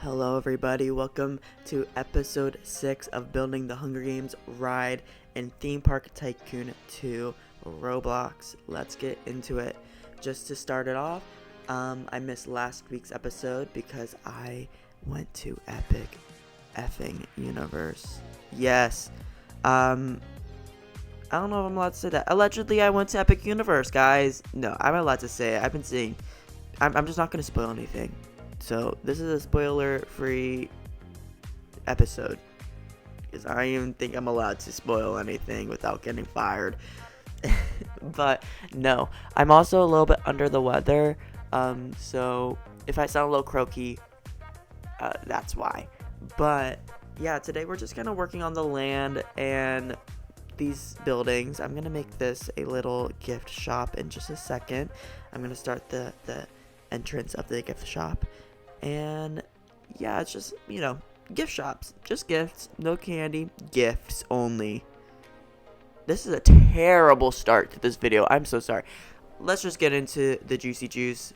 Hello everybody, welcome to episode 6 of Building the Hunger Games Ride in Theme Park Tycoon 2 Roblox. Let's get into it. Just to start it off, I missed last week's episode because I went to Epic effing Universe. Yes, I don't know if I'm allowed to say that. Allegedly, I went to Epic Universe, guys. No, I'm allowed to say it. I've been seeing. I'm just not going to spoil anything. So, this is a spoiler-free episode. Because I don't even think I'm allowed to spoil anything without getting fired. But, no. I'm also a little bit under the weather. So, if I sound a little croaky, that's why. But, yeah, today we're just kind of working on the land and these buildings. I'm going to make this a little gift shop in just a second. I'm going to start the entrance of the gift shop. And yeah, it's just, gift shops. Just gifts, no candy, gifts only. This is a terrible start to this video. I'm so sorry. Let's just get into the juicy juice.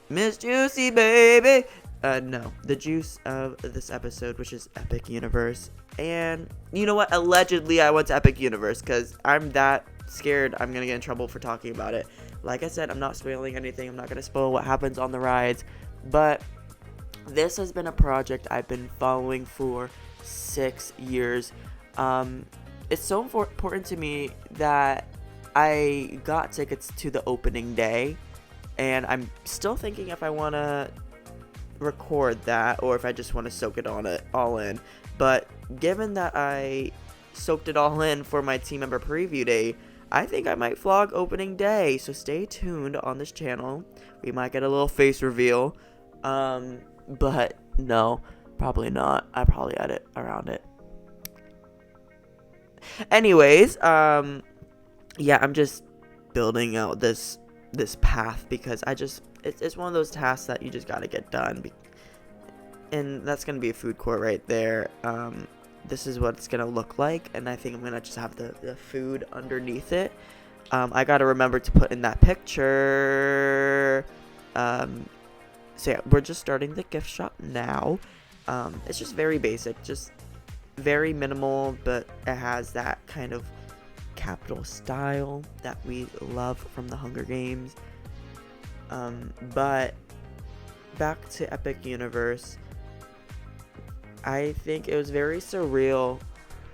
Miss Juicy, baby. No, the juice of this episode, which is Epic Universe. And you know what? Allegedly, I went to Epic Universe because I'm that scared I'm going to get in trouble for talking about it. Like I said, I'm not spoiling anything. I'm not going to spoil what happens on the rides. But this has been a project I've been following for 6 years. It's so important to me that I got tickets to the opening day. And I'm still thinking if I want to record that or if I just want to soak it all in. But given that I soaked it all in for my team member preview day, I think I might vlog opening day. So stay tuned on this channel. We might get a little face reveal. But no, probably not. I probably edit around it. Anyways, yeah, I'm just building out this path because it's one of those tasks that you just gotta get done. And that's gonna be a food court right there. This is what it's gonna look like, and I think I'm gonna just have the food underneath it. I gotta remember to put in that picture. So yeah, we're just starting the gift shop now. It's just very basic, just very minimal, but it has that kind of capital style that we love from the Hunger Games. But back to Epic Universe. I think it was very surreal.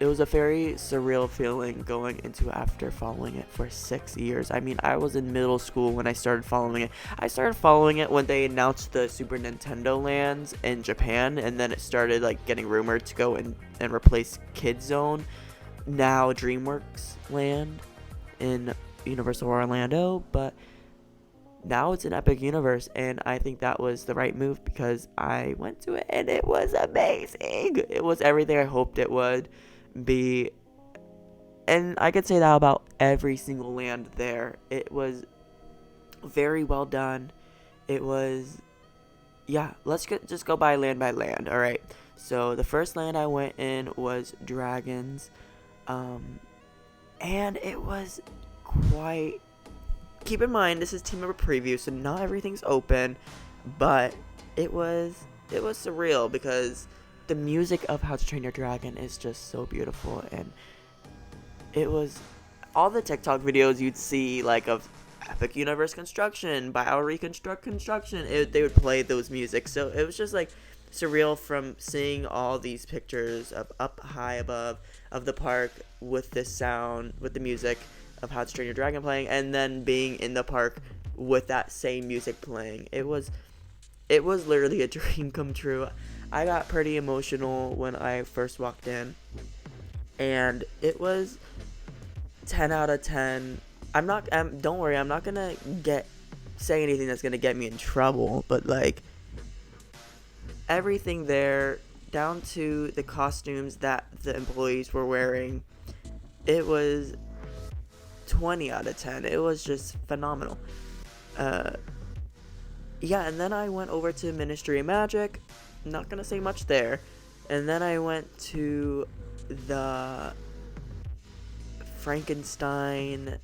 It was a very surreal feeling going into after following it for 6 years. I mean, I was in middle school when I started following it. I started following it when they announced the Super Nintendo lands in Japan, and then it started getting rumored to go and replace Kid Zone. Now DreamWorks Land in Universal Orlando, but now it's an Epic Universe, and I think that was the right move because I went to it and it was amazing. It was everything I hoped it would be, and I could say that about every single land there. It was very well done. It was, yeah, let's just go by land. All right, so the first land I went in was Dragons, and it was quite, keep in mind this is team member preview, so not everything's open, but it was surreal because the music of How to Train Your Dragon is just so beautiful, and it was all the TikTok videos you'd see of Epic Universe construction, Bio Reconstruct construction, they would play those music, so it was just surreal from seeing all these pictures of up high above of the park with this sound, with the music of How to Train Your Dragon playing, and then being in the park with that same music playing. It was literally a dream come true. I got pretty emotional when I first walked in, and it was 10 out of 10. Don't worry, I'm not gonna say anything that's gonna get me in trouble, but everything there, down to the costumes that the employees were wearing, it was 20 out of 10. It was just phenomenal. Yeah, and then I went over to Ministry of Magic. Not gonna say much there. And then I went to the Frankenstein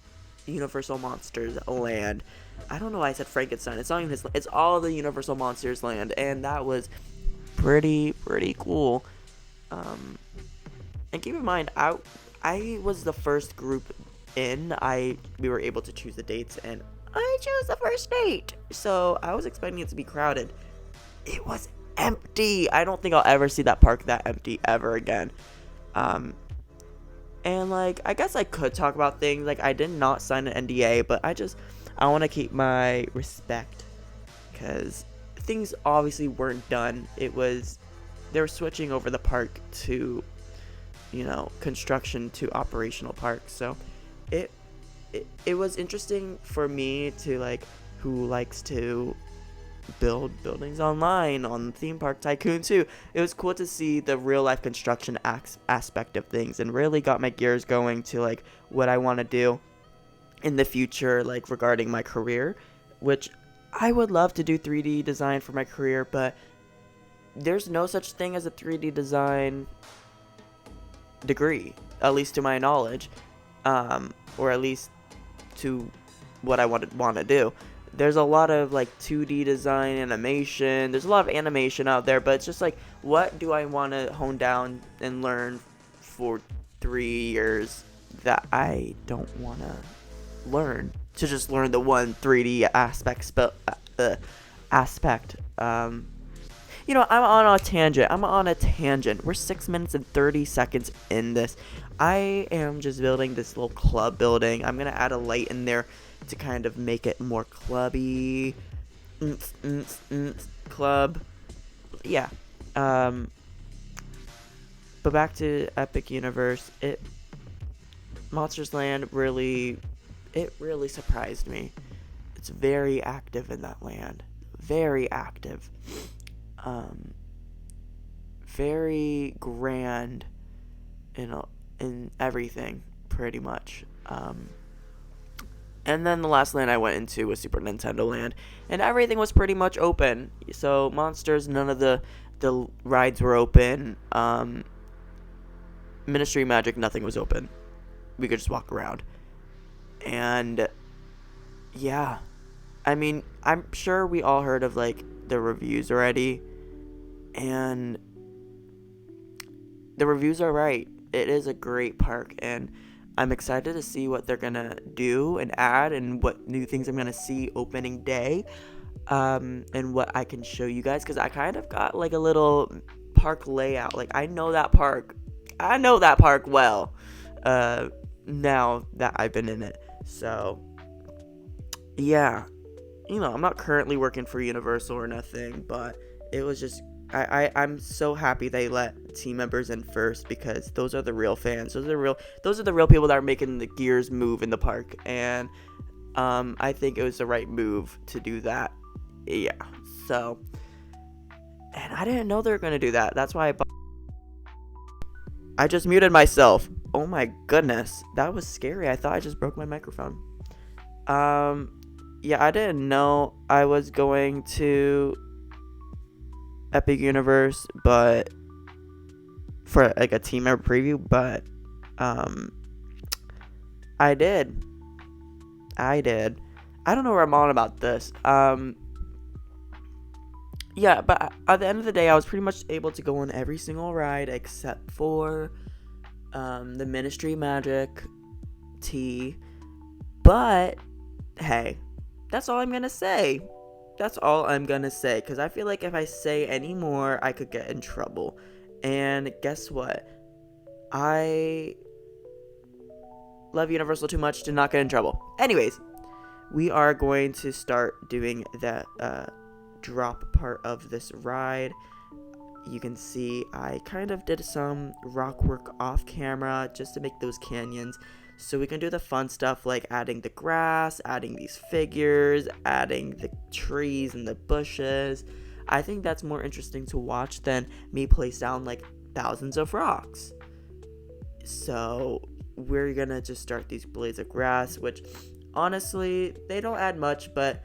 Universal Monsters land. I don't know why I said Frankenstein. It's not even his. It's all the Universal Monsters land, and that was pretty cool. And keep in mind, I was the first group in. We were able to choose the dates, and I chose the first date. So I was expecting it to be crowded. It was empty. I don't think I'll ever see that park that empty ever again. And like, I guess I could talk about things. Like, I did not sign an NDA, but I want to keep my respect, because things obviously weren't done. They were switching over the park to, construction to operational park. So it was interesting for me to, like, who likes to build buildings online on Theme Park Tycoon 2. It was cool to see the real life construction aspect of things, and really got my gears going to, like, what I want to do in the future, like, regarding my career, which I would love to do 3D design for my career, but there's no such thing as a 3D design degree, at least to my knowledge, or at least to what I want to do. There's a lot of, like, 2D design, animation. There's a lot of animation out there, but it's just like, what do I want to hone down and learn for 3 years that I don't want to learn, to just learn the one 3D aspect. I'm on a tangent. We're 6 minutes and 30 seconds in this. I am just building this little club building. I'm gonna add a light in there to kind of make it more clubby. Club. Yeah. But back to Epic Universe. Monsters Land really surprised me. It's very active in that land. Very active. Very grand in everything, pretty much. And then the last land I went into was Super Nintendo Land, and everything was pretty much open. So Monsters, none of the rides were open. Ministry of Magic, nothing was open. We could just walk around. And yeah, I mean, I'm sure we all heard of, like, the reviews already, and the reviews are right. It is a great park, and I'm excited to see what they're gonna do and add, and what new things I'm gonna see opening day, and what I can show you guys, because I kind of got, like, a little park layout. Like, I know that park well, now that I've been in it. So yeah, I'm not currently working for Universal or nothing, but it was just, I'm so happy they let team members in first, because those are the real fans. Those are the real people that are making the gears move in the park, and I think it was the right move to do that. Yeah. So, and I didn't know they were gonna do that. That's why I just muted myself. Oh my goodness, that was scary. I thought I just broke my microphone. Yeah, I didn't know I was going to Epic Universe, but for, like, a team member preview, but I did. I don't know where I'm on about this. Yeah, but at the end of the day, I was pretty much able to go on every single ride except for the Ministry of Magic T. But hey, that's all I'm gonna say. Because I feel like if I say any more, I could get in trouble. And guess what? I love Universal too much to not get in trouble. Anyways, we are going to start doing the drop part of this ride. You can see I kind of did some rock work off camera just to make those canyons, so we can do the fun stuff like adding the grass, adding these figures, adding the trees and the bushes. I think that's more interesting to watch than me place down, like, thousands of rocks. So we're gonna just start these blades of grass, which honestly, they don't add much, but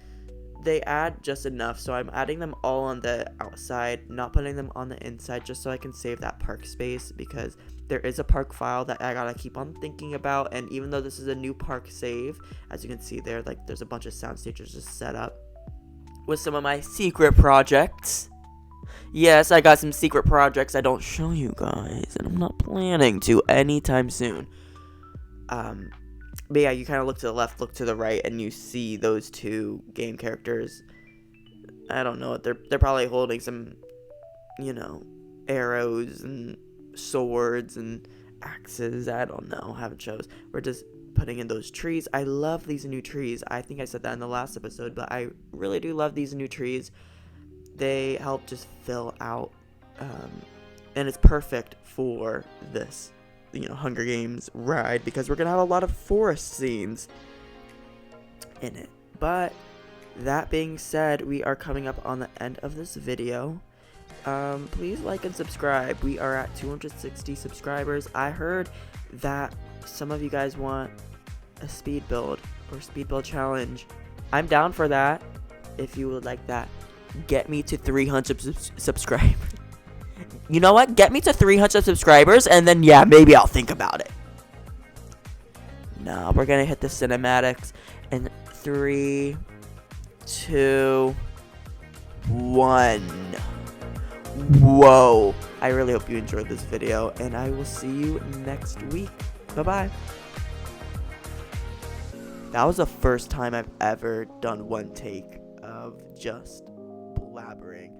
they add just enough. So I'm adding them all on the outside, not putting them on the inside, just so I can save that park space, because there is a park file that I gotta keep on thinking about. And even though this is a new park save, as you can see there, like, there's a bunch of sound stages just set up with some of my secret projects. Yes, I got some secret projects I don't show you guys, and I'm not planning to anytime soon. But yeah, you kind of look to the left, look to the right, and you see those two game characters. I don't know what they're probably holding some, arrows and swords and axes. I don't know, haven't chose. We're just putting in those trees. I love these new trees. I think I said that in the last episode, but I really do love these new trees. They help just fill out, and it's perfect for this, Hunger Games ride, because we're gonna have a lot of forest scenes in it. But that being said, we are coming up on the end of this video. Please like and subscribe. We are at 260 subscribers. I heard that some of you guys want a speed build or speed build challenge. I'm down for that if you would like that. Get me to 300 subscribers. You know what? Get me to 300 subscribers, and then, yeah, maybe I'll think about it. No, we're gonna hit the cinematics in 3, 2, 1. Whoa. I really hope you enjoyed this video, and I will see you next week. Bye-bye. That was the first time I've ever done one take of just blabbering.